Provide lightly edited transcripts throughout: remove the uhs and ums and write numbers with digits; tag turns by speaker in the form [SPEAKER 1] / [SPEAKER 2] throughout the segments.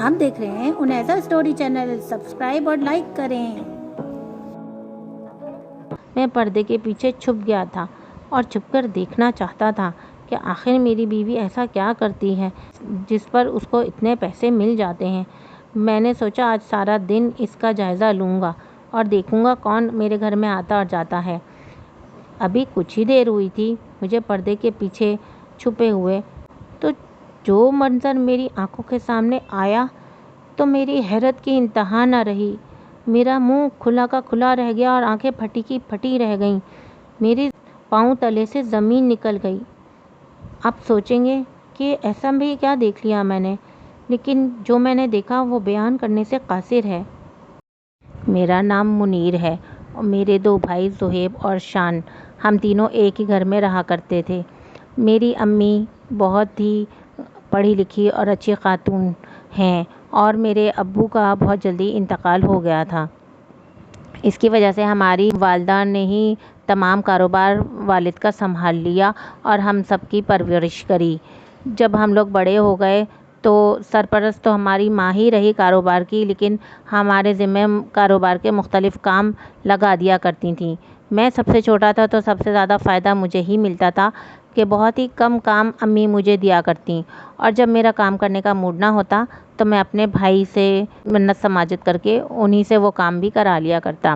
[SPEAKER 1] آپ دیکھ رہے ہیں انیسا اسٹوری چینل، سبسکرائب اور لائک کریں۔
[SPEAKER 2] میں پردے کے پیچھے چھپ گیا تھا اور چھپ کر دیکھنا چاہتا تھا کہ آخر میری بیوی ایسا کیا کرتی ہے جس پر اس کو اتنے پیسے مل جاتے ہیں۔ میں نے سوچا آج سارا دن اس کا جائزہ لوں گا اور دیکھوں گا کون میرے گھر میں آتا اور جاتا ہے۔ ابھی کچھ ہی دیر ہوئی تھی مجھے پردے کے پیچھے چھپے ہوئے، تو جو منظر میری آنکھوں کے سامنے آیا تو میری حیرت کی انتہا نہ رہی۔ میرا منہ کھلا کا کھلا رہ گیا اور آنکھیں پھٹی کی پھٹی رہ گئیں۔ میرے پاؤں تلے سے زمین نکل گئی۔ آپ سوچیں گے کہ ایسا بھی کیا دیکھ لیا میں نے، لیکن جو میں نے دیکھا وہ بیان کرنے سے قاصر ہے۔ میرا نام منیر ہے اور میرے 2 بھائی زہیب اور شان، ہم تینوں ایک ہی گھر میں رہا کرتے تھے۔ میری امی بہت ہی پڑھی لکھی اور اچھی خاتون ہیں اور میرے ابو کا بہت جلدی انتقال ہو گیا تھا۔ اس کی وجہ سے ہماری والدہ نے ہی تمام کاروبار والد کا سنبھال لیا اور ہم سب کی پرورش کری۔ جب ہم لوگ بڑے ہو گئے تو سرپرست تو ہماری ماں ہی رہی کاروبار کی، لیکن ہمارے ذمہ کاروبار کے مختلف کام لگا دیا کرتی تھیں۔ میں سب سے چھوٹا تھا تو سب سے زیادہ فائدہ مجھے ہی ملتا تھا کہ بہت ہی کم کام امی مجھے دیا کرتیں، اور جب میرا کام کرنے کا موڈ نہ ہوتا تو میں اپنے بھائی سے منت سماجت کر کے انہی سے وہ کام بھی کرا لیا کرتا۔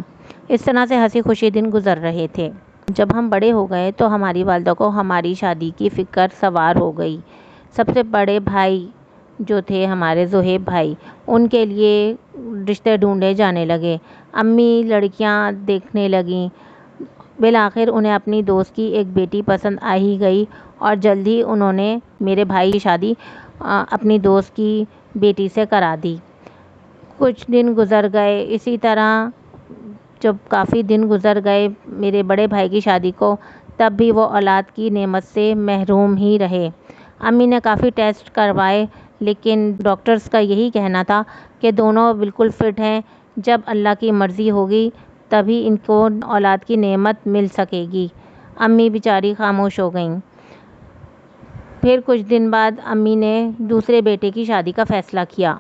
[SPEAKER 2] اس طرح سے ہنسی خوشی دن گزر رہے تھے۔ جب ہم بڑے ہو گئے تو ہماری والدہ کو ہماری شادی کی فکر سوار ہو گئی۔ سب سے بڑے بھائی جو تھے ہمارے زہیب بھائی، ان کے لیے رشتے ڈھونڈے جانے لگے۔ امی لڑکیاں دیکھنے لگیں۔ بالآخر انہیں اپنی دوست کی ایک بیٹی پسند آ ہی گئی اور جلد ہی انہوں نے میرے بھائی کی شادی اپنی دوست کی بیٹی سے کرا دی۔ کچھ دن گزر گئے اسی طرح۔ جب کافی دن گزر گئے میرے بڑے بھائی کی شادی کو، تب بھی وہ اولاد کی نعمت سے محروم ہی رہے۔ امی نے کافی ٹیسٹ کروائے، لیکن ڈاکٹرز کا یہی کہنا تھا کہ دونوں بالکل فٹ ہیں، جب اللہ کی مرضی ہوگی تبھی ان کو اولاد کی نعمت مل سکے گی۔ امی بیچاری خاموش ہو گئیں۔ پھر کچھ دن بعد امی نے دوسرے بیٹے کی شادی کا فیصلہ کیا۔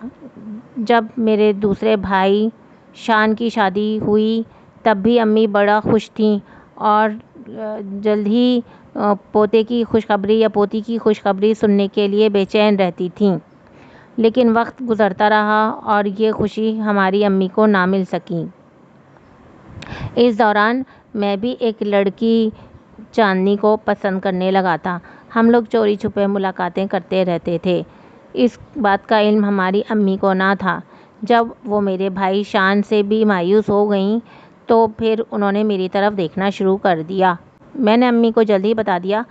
[SPEAKER 2] جب میرے دوسرے بھائی شان کی شادی ہوئی تب بھی امی بڑا خوش تھیں اور جلد ہی پوتے کی خوشخبری یا پوتی کی خوشخبری سننے کے لیے بے چین رہتی تھیں، لیکن وقت گزرتا رہا اور یہ خوشی ہماری امی کو نہ مل سکی۔ اس دوران میں بھی ایک لڑکی چاندنی کو پسند کرنے لگا تھا۔ ہم لوگ چوری چھپے ملاقاتیں کرتے رہتے تھے۔ اس بات کا علم ہماری امی کو نہ تھا۔ جب وہ میرے بھائی شان سے بھی مایوس ہو گئیں تو پھر انہوں نے میری طرف دیکھنا شروع کر دیا۔ میں نے امی کو جلد ہی بتا دیا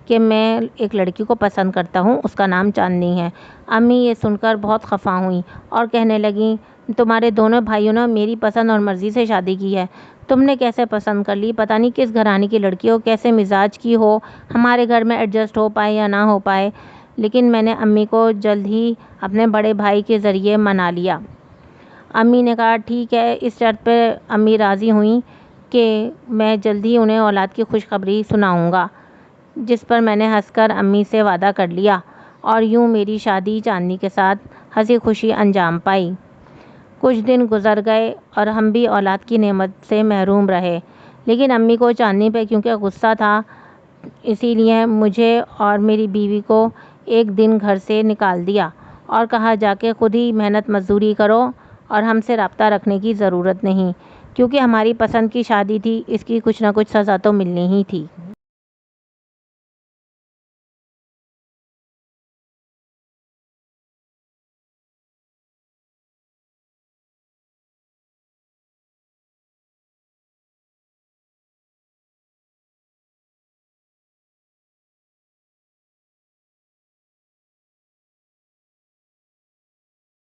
[SPEAKER 2] کہ میں ایک لڑکی کو پسند کرتا ہوں، اس کا نام چاندنی ہے۔ امی یہ سن کر بہت خفا ہوئیں اور کہنے لگیں تمہارے دونوں بھائیوں نے میری پسند اور مرضی سے شادی کی ہے، تم نے کیسے پسند کر لی؟ پتہ نہیں کس گھرانے کی لڑکی ہو، کیسے مزاج کی ہو، ہمارے گھر میں ایڈجسٹ ہو پائے یا نہ ہو پائے۔ لیکن میں نے امی کو جلد ہی اپنے بڑے بھائی کے ذریعے منا لیا۔ امی نے کہا ٹھیک ہے۔ اس شرط پہ امی راضی ہوئیں کہ میں جلد ہی انہیں اولاد کی خوشخبری سناؤں گا، جس پر میں نے ہنس کر امی سے وعدہ کر لیا، اور یوں میری شادی چاندنی کے ساتھ ہنسی خوشی انجام پائی۔ کچھ دن گزر گئے اور ہم بھی اولاد کی نعمت سے محروم رہے، لیکن امی کو چاندنی پہ کیونکہ غصہ تھا، اسی لیے مجھے اور میری بیوی کو ایک دن گھر سے نکال دیا اور کہا جا کے خود ہی محنت مزدوری کرو اور ہم سے رابطہ رکھنے کی ضرورت نہیں، کیونکہ ہماری پسند کی شادی تھی، اس کی کچھ نہ کچھ سزا تو ملنی ہی تھی۔